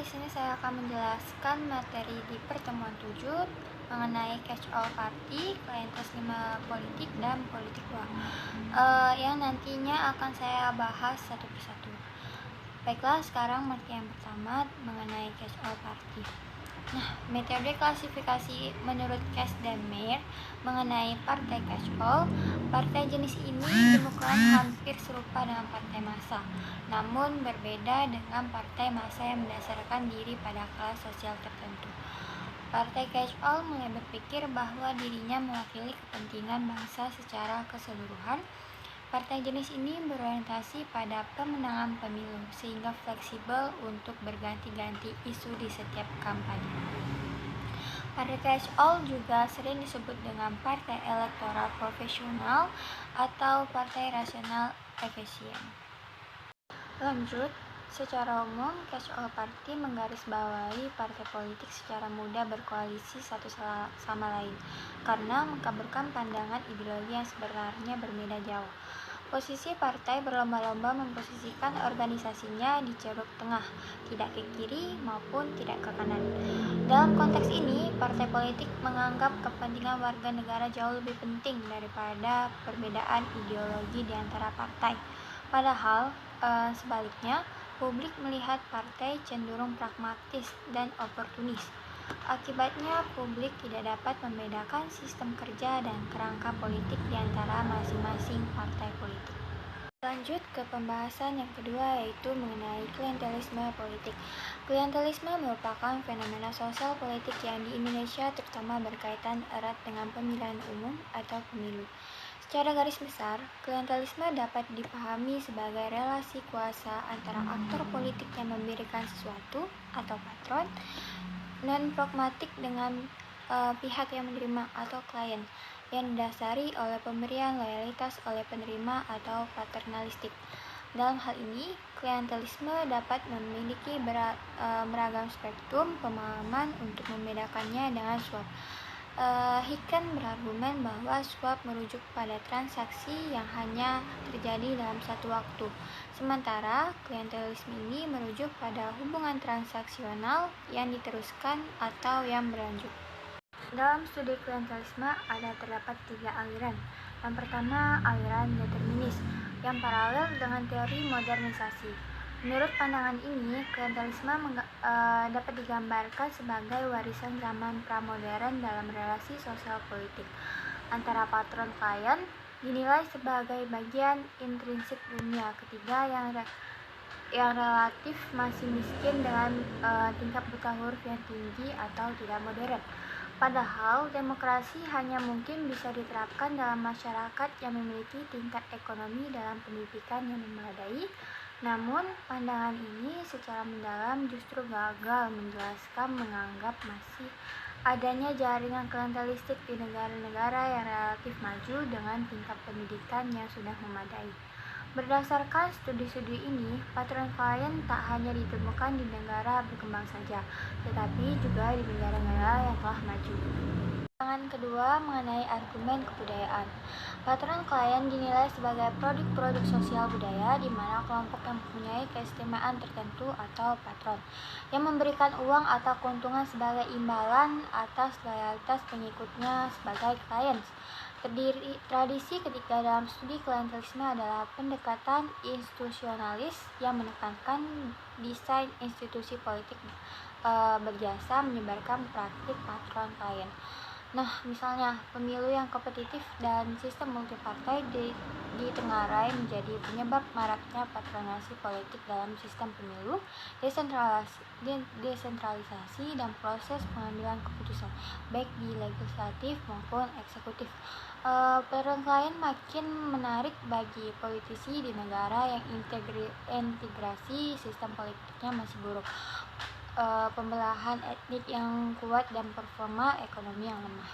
di sini saya akan menjelaskan materi di pertemuan 7 mengenai catch-all party, klientelisme politik, dan politik uang, yang nantinya akan saya bahas satu persatu. Baiklah, sekarang materi yang pertama mengenai catch-all party. Metode klasifikasi menurut Cass dan Meyer mengenai partai catch-all, partai jenis ini ditemukan hampir serupa dengan partai massa, namun berbeda dengan partai massa yang mendasarkan diri pada kelas sosial tertentu. Partai catch-all mulai berpikir bahwa dirinya mewakili kepentingan bangsa secara keseluruhan. Partai jenis ini berorientasi pada pemenangan pemilu, sehingga fleksibel untuk berganti-ganti isu di setiap kampanye. Partai catch-all juga sering disebut dengan partai elektoral profesional atau partai rasional efisien. Lanjut, secara umum, catch-all party menggarisbawahi partai politik secara mudah berkoalisi satu sama lain karena mengkaburkan pandangan ideologi yang sebenarnya berbeda jauh. Posisi partai berlomba-lomba memposisikan organisasinya di ceruk tengah, tidak ke kiri maupun tidak ke kanan. Dalam konteks ini, partai politik menganggap kepentingan warga negara jauh lebih penting daripada perbedaan ideologi di antara partai. Padahal, sebaliknya, publik melihat partai cenderung pragmatis dan oportunis. Akibatnya, publik tidak dapat membedakan sistem kerja dan kerangka politik di antara masing-masing partai politik. Lanjut ke pembahasan yang kedua, yaitu mengenai klientelisme politik. Klientelisme merupakan fenomena sosial politik yang di Indonesia terutama berkaitan erat dengan pemilihan umum atau pemilu. Secara garis besar, klientelisme dapat dipahami sebagai relasi kuasa antara aktor politik yang memberikan sesuatu atau patron dan pragmatik dengan pihak yang menerima atau klien, yang didasari oleh pemberian loyalitas oleh penerima atau paternalistik. Dalam hal ini, klientelisme dapat memiliki beragam spektrum pemahaman untuk membedakannya dengan suap. Hicken berargumen bahwa suap merujuk pada transaksi yang hanya terjadi dalam satu waktu, sementara klientelisme ini merujuk pada hubungan transaksional yang diteruskan atau yang berlanjut. Dalam studi klientelisme terdapat 3 aliran. Yang pertama, aliran determinis yang paralel dengan teori modernisasi. Menurut pandangan ini, klientelisme dapat digambarkan sebagai warisan zaman pramodern dalam relasi sosial politik antara patron klien dinilai sebagai bagian intrinsik dunia ketiga yang relatif masih miskin dengan tingkat buta huruf yang tinggi atau tidak modern. Padahal demokrasi hanya mungkin bisa diterapkan dalam masyarakat yang memiliki tingkat ekonomi dalam pendidikan yang memadai. Namun, pandangan ini secara mendalam justru gagal menjelaskan menganggap masih adanya jaringan klientelistik di negara-negara yang relatif maju dengan tingkat pendidikan yang sudah memadai. Berdasarkan studi-studi ini, patron klien tak hanya ditemukan di negara berkembang saja, tetapi juga di negara-negara yang telah maju. Pandangan kedua mengenai argumen kebudayaan. Patron klien dinilai sebagai produk-produk sosial budaya di mana kelompok yang mempunyai keistimewaan tertentu atau patron yang memberikan uang atau keuntungan sebagai imbalan atas loyalitas pengikutnya sebagai klien. Tradisi ketiga dalam studi klientelisme adalah pendekatan institusionalis yang menekankan desain institusi politik berjasa menyebarkan praktik patron klien. Misalnya, pemilu yang kompetitif dan sistem multipartai ditengarai menjadi penyebab maraknya patronasi politik dalam sistem pemilu, desentralisasi, dan proses pengambilan keputusan, baik di legislatif maupun eksekutif. Patron klien makin menarik bagi politisi di negara yang integrasi sistem politiknya masih buruk, pembelahan etnik yang kuat, dan performa ekonomi yang lemah.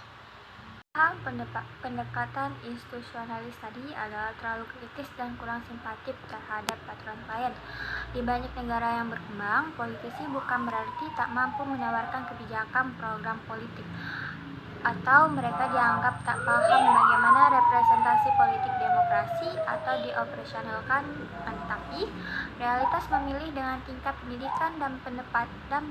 Pendekatan institusionalis tadi adalah terlalu kritis dan kurang simpatik terhadap patron klien. Di banyak negara yang berkembang, politisi bukan berarti tak mampu menawarkan kebijakan program politik, atau mereka dianggap tak paham bagaimana representasi politik demokrasi atau dioperasionalkan, tetapi realitas memilih dengan tingkat pendidikan dan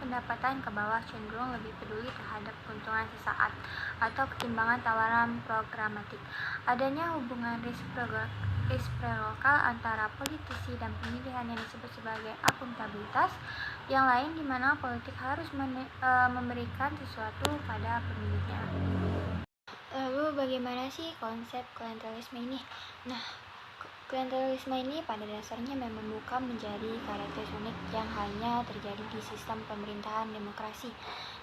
pendapatan ke bawah cenderung lebih peduli terhadap keuntungan sesaat atau ketimbangan tawaran programatik. Adanya hubungan resiprokal antara politisi dan pemilihan yang disebut sebagai akuntabilitas yang lain, di mana politik harus memberikan sesuatu pada pemilihnya. Lalu bagaimana sih konsep klientelisme ini? Nah, klientelisme ini pada dasarnya memang bukan menjadi karakteristik unik yang hanya terjadi di sistem pemerintahan demokrasi.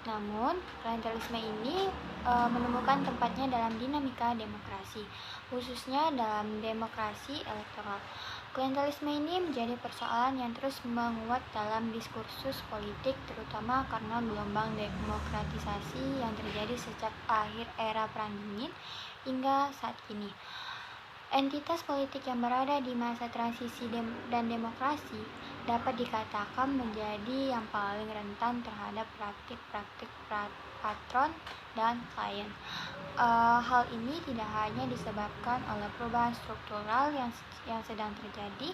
Namun, klientelisme ini menemukan tempatnya dalam dinamika demokrasi, khususnya dalam demokrasi elektoral. Klientelisme ini menjadi persoalan yang terus menguat dalam diskursus politik, terutama karena gelombang demokratisasi yang terjadi sejak akhir era Perang Dingin hingga saat ini. Entitas politik yang berada di masa transisi dan demokrasi dapat dikatakan menjadi yang paling rentan terhadap praktik-praktik patron dan klien. Hal ini tidak hanya disebabkan oleh perubahan struktural yang sedang terjadi,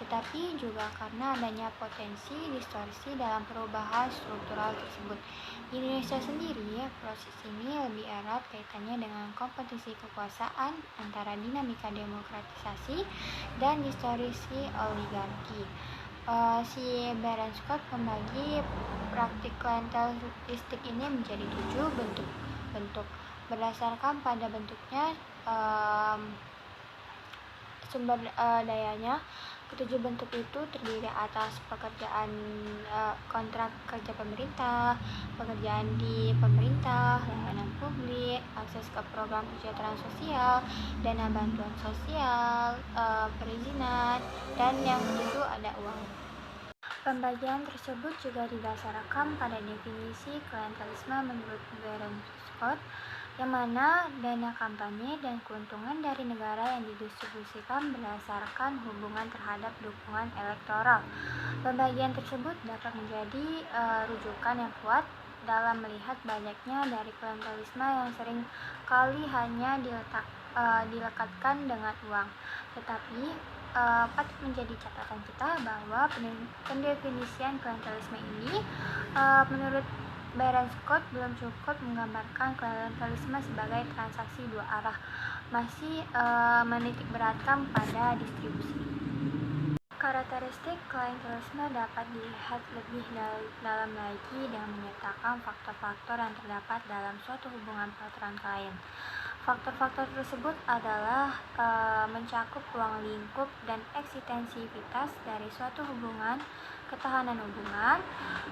tetapi juga karena adanya potensi distorsi dalam perubahan struktural tersebut. Di Indonesia sendiri, proses ini lebih erat kaitannya dengan kompetisi kekuasaan antara dinamika demokratisasi dan distorsi oligarki. Si Baron Scott membagi praktik klientelistik ini menjadi 7 bentuk berdasarkan pada bentuknya, sumber dayanya. Ketujuh bentuk itu terdiri atas pekerjaan, kontrak kerja pemerintah, pekerjaan di pemerintah, layanan publik, akses ke program kesejahteraan sosial, dana bantuan sosial, perizinan, dan yang ketujuh ada uang. Pembagian tersebut juga didasarkan pada definisi klientelisme menurut Baron Scott, yang mana dana kampanye dan keuntungan dari negara yang didistribusikan berdasarkan hubungan terhadap dukungan elektoral. Pembagian tersebut dapat menjadi rujukan yang kuat dalam melihat banyaknya dari klientelisme yang sering kali hanya dilekatkan dengan uang. Tetapi patut menjadi catatan kita bahwa pendefinisian klientelisme ini menurut Baron Scott belum cukup menggambarkan klientelisme sebagai transaksi dua arah, masih menitikberatkan pada distribusi. Karakteristik klientelisme dapat dilihat lebih dalam lagi dengan menyatakan faktor-faktor yang terdapat dalam suatu hubungan patron-klien. Faktor-faktor tersebut adalah mencakup ruang lingkup dan eksistensivitas dari suatu hubungan, ketahanan hubungan,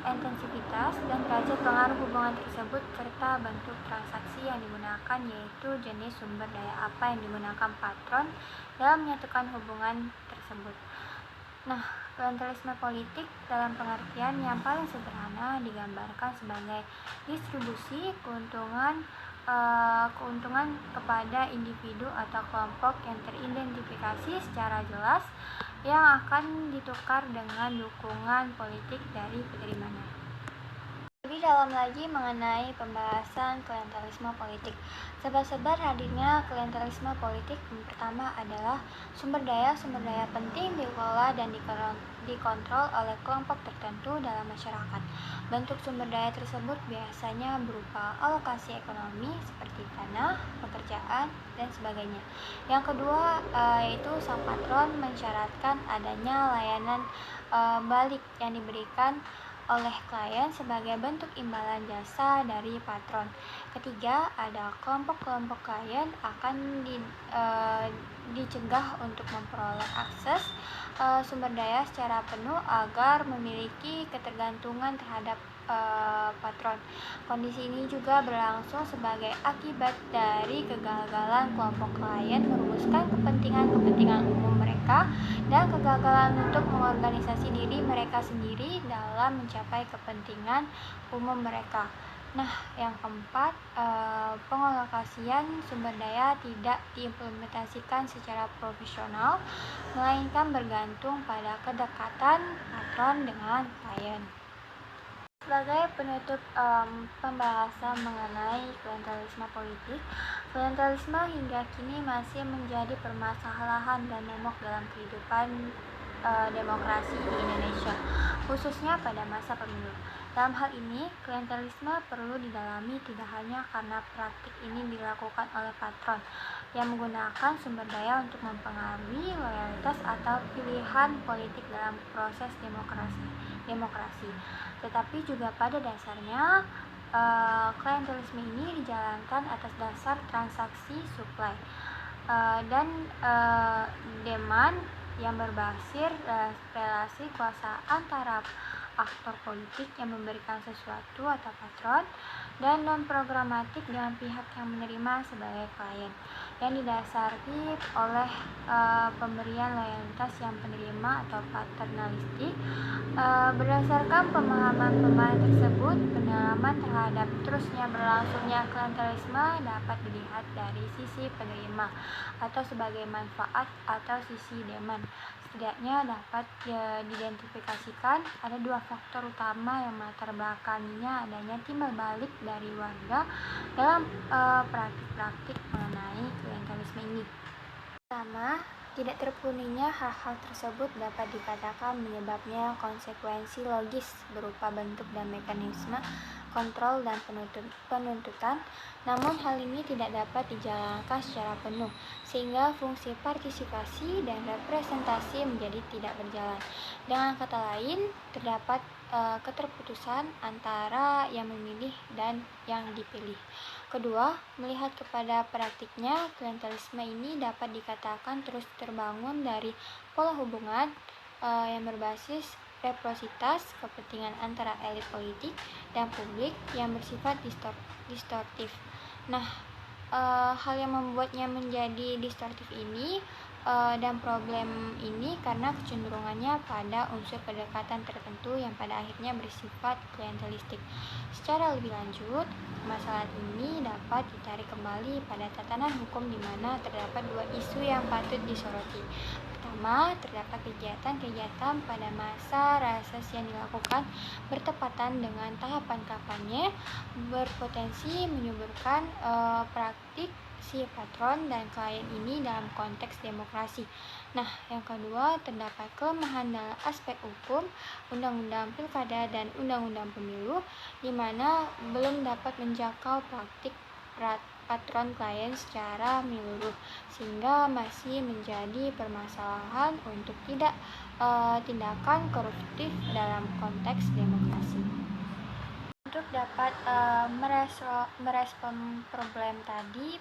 intensivitas, dan derajat pengaruh hubungan tersebut, serta bentuk transaksi yang digunakan, yaitu jenis sumber daya apa yang digunakan patron dalam menyatukan hubungan tersebut. Nah, klientelisme politik dalam pengertian yang paling sederhana digambarkan sebagai distribusi keuntungan kepada individu atau kelompok yang teridentifikasi secara jelas yang akan ditukar dengan dukungan politik dari penerimanya. Lebih dalam lagi mengenai pembahasan klientelisme politik. Sebab-sebab hadirnya klientelisme politik yang pertama adalah sumber daya penting dikelola dan dikontrol oleh kelompok tertentu dalam masyarakat. Bentuk sumber daya tersebut biasanya berupa alokasi ekonomi seperti tanah, pekerjaan, dan sebagainya. Yang kedua yaitu sang patron mensyaratkan adanya layanan balik yang diberikan oleh klien sebagai bentuk imbalan jasa dari patron. Ketiga, ada kelompok-kelompok klien akan dicegah untuk memperoleh akses sumber daya secara penuh agar memiliki ketergantungan terhadap patron. Kondisi ini juga berlangsung sebagai akibat dari kegagalan kelompok klien merumuskan kepentingan umum mereka dan kegagalan untuk mengorganisasi diri mereka sendiri dalam mencapai kepentingan umum mereka. Nah, yang keempat, pengalokasian sumber daya tidak diimplementasikan secara profesional, melainkan bergantung pada kedekatan patron dengan klien. Sebagai penutup pembahasan mengenai klientelisme politik, klientelisme hingga kini masih menjadi permasalahan dan momok dalam kehidupan demokrasi di Indonesia, khususnya pada masa pemilu. Dalam hal ini, klientelisme perlu didalami tidak hanya karena praktik ini dilakukan oleh patron yang menggunakan sumber daya untuk mempengaruhi loyalitas atau pilihan politik dalam proses demokrasi, tetapi juga pada dasarnya klientelisme ini dijalankan atas dasar transaksi supply dan demand yang berbasis relasi kuasa antara aktor politik yang memberikan sesuatu atau patron dan non programatik dengan pihak yang menerima sebagai klien, yang didasari oleh pemberian loyalitas yang penerima atau paternalistik. Berdasarkan pemahaman tersebut, pendalaman terhadap terusnya berlangsungnya klientelisme dapat dilihat dari sisi penerima atau sebagai manfaat atau sisi demand. Setidaknya dapat diidentifikasikan ada dua faktor utama yang melatar belakanginya adanya timbal balik dari warga dalam praktik-praktik mengenai klientelisme ini. Pertama, tidak terpenuhinya hal-hal tersebut dapat dikatakan menyebabnya konsekuensi logis berupa bentuk dan mekanisme kontrol dan penuntutan, namun hal ini tidak dapat dijalankan secara penuh, sehingga fungsi partisipasi dan representasi menjadi tidak berjalan. Dengan kata lain, terdapat keterputusan antara yang memilih dan yang dipilih. Kedua, melihat kepada praktiknya, klientelisme ini dapat dikatakan terus terbangun dari pola hubungan yang berbasis resiprositas kepentingan antara elit politik dan publik yang bersifat distortif. Nah, hal yang membuatnya menjadi distortif ini dan problem ini karena kecenderungannya pada unsur kedekatan tertentu yang pada akhirnya bersifat klientelistik. Secara lebih lanjut, masalah ini dapat ditarik kembali pada tatanan hukum di mana terdapat dua isu yang patut disoroti. Pertama, terdapat kegiatan-kegiatan pada masa reses yang dilakukan bertepatan dengan tahapan kampanye berpotensi menyuburkan praktik si patron dan klien ini dalam konteks demokrasi. Nah, yang kedua, terdapat kelemahan dalam aspek hukum, undang-undang pilkada dan undang-undang pemilu, di mana belum dapat menjangkau praktik patron klien secara menyeluruh, sehingga masih menjadi permasalahan untuk tindakan koruptif dalam konteks demokrasi. Untuk dapat merespon problem tadi,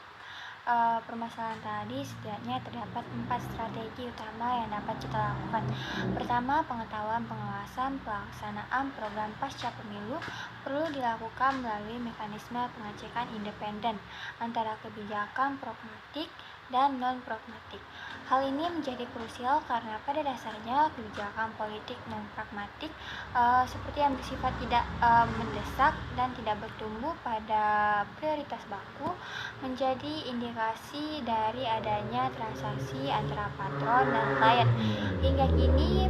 permasalahan tadi, setidaknya terdapat 4 strategi utama yang dapat kita lakukan. Pertama, pengetahuan pengawasan pelaksanaan program pasca pemilu perlu dilakukan melalui mekanisme pengecekan independen antara kebijakan pragmatik dan non-pragmatik. Hal ini menjadi krusial karena pada dasarnya kebijakan politik non-pragmatik seperti yang bersifat tidak mendesak dan tidak bertumbuh pada prioritas baku menjadi indikasi dari adanya transaksi antara patron dan klien. Hingga kini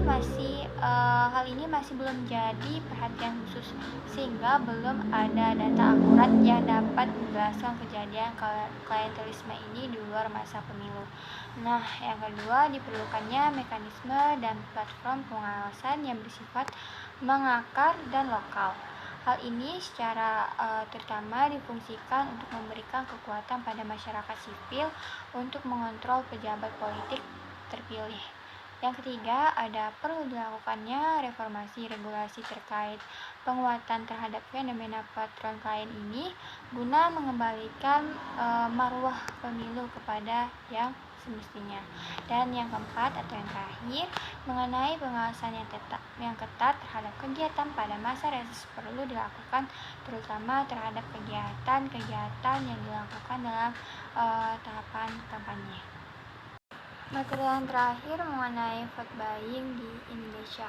hal ini masih belum menjadi perhatian khusus, sehingga belum ada data akurat yang dapat menjelaskan kejadian klientelisme ini di luar masa pemilu. Nah, yang kedua, diperlukannya mekanisme dan platform pengawasan yang bersifat mengakar dan lokal. Hal ini secara terutama difungsikan untuk memberikan kekuatan pada masyarakat sipil untuk mengontrol pejabat politik terpilih. Yang ketiga, ada perlu dilakukannya reformasi regulasi terkait penguatan terhadap fenomena patron klien ini guna mengembalikan marwah pemilu kepada yang semestinya. Dan yang keempat atau yang terakhir, mengenai pengawasan yang ketat terhadap kegiatan pada masa reses perlu dilakukan, terutama terhadap kegiatan-kegiatan yang dilakukan dalam tahapan kampanye. Materi yang terakhir mengenai vote buying di Indonesia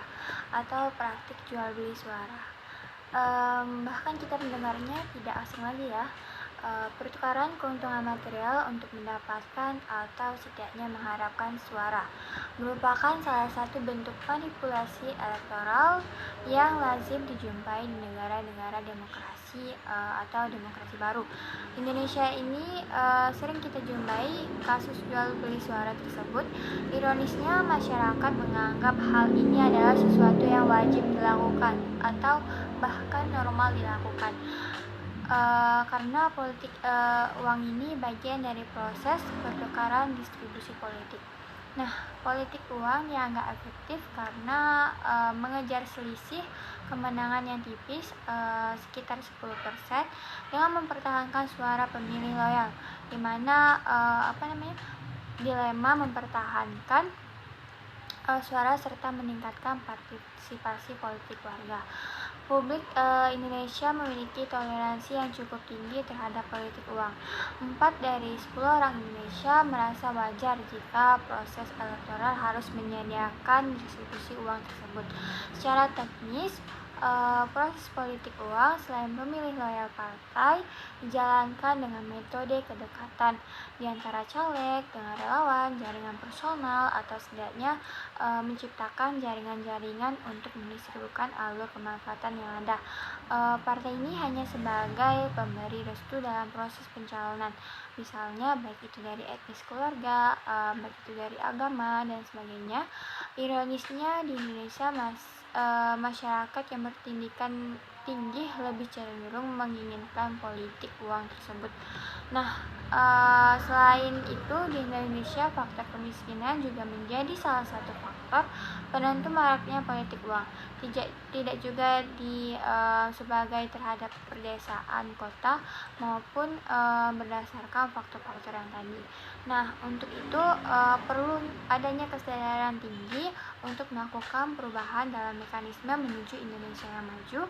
atau praktik jual beli suara. Bahkan kita mendengarnya tidak asing lagi ya. pertukaran keuntungan material untuk mendapatkan atau setidaknya mengharapkan suara merupakan salah satu bentuk manipulasi elektoral yang lazim dijumpai di negara-negara demokrasi atau demokrasi baru. Indonesia ini sering kita jumpai kasus jual beli suara tersebut. Ironisnya, masyarakat menganggap hal ini adalah sesuatu yang wajib dilakukan atau bahkan normal dilakukan. Karena politik uang ini bagian dari proses pertukaran distribusi politik. Nah, politik uang dianggap efektif karena mengejar selisih kemenangan yang tipis sekitar 10% dengan mempertahankan suara pemilih loyal, di mana dilema mempertahankan suara serta meningkatkan partisipasi politik warga. Publik Indonesia memiliki toleransi yang cukup tinggi terhadap politik uang. 4 dari 10 orang Indonesia merasa wajar jika proses elektoral harus menyediakan distribusi uang tersebut. Secara teknis, proses politik uang selain pemilih loyal partai dijalankan dengan metode kedekatan di antara caleg dengan relawan, jaringan personal, atau setidaknya menciptakan jaringan-jaringan untuk mendistribusikan alur kemanfaatan yang ada. Partai ini hanya sebagai pemberi restu dalam proses pencalonan, misalnya baik itu dari etnis keluarga, baik itu dari agama dan sebagainya. Ironisnya di Indonesia masyarakat yang berpendidikan tinggi lebih cenderung menginginkan politik uang tersebut. Nah, selain itu di Indonesia faktor kemiskinan juga menjadi salah satu faktor penentu maraknya politik uang. Tidak juga sebagai terhadap perdesaan kota maupun berdasarkan faktor-faktor yang tadi. Nah, untuk itu perlu adanya kesadaran tinggi untuk melakukan perubahan dalam mekanisme menuju Indonesia yang maju.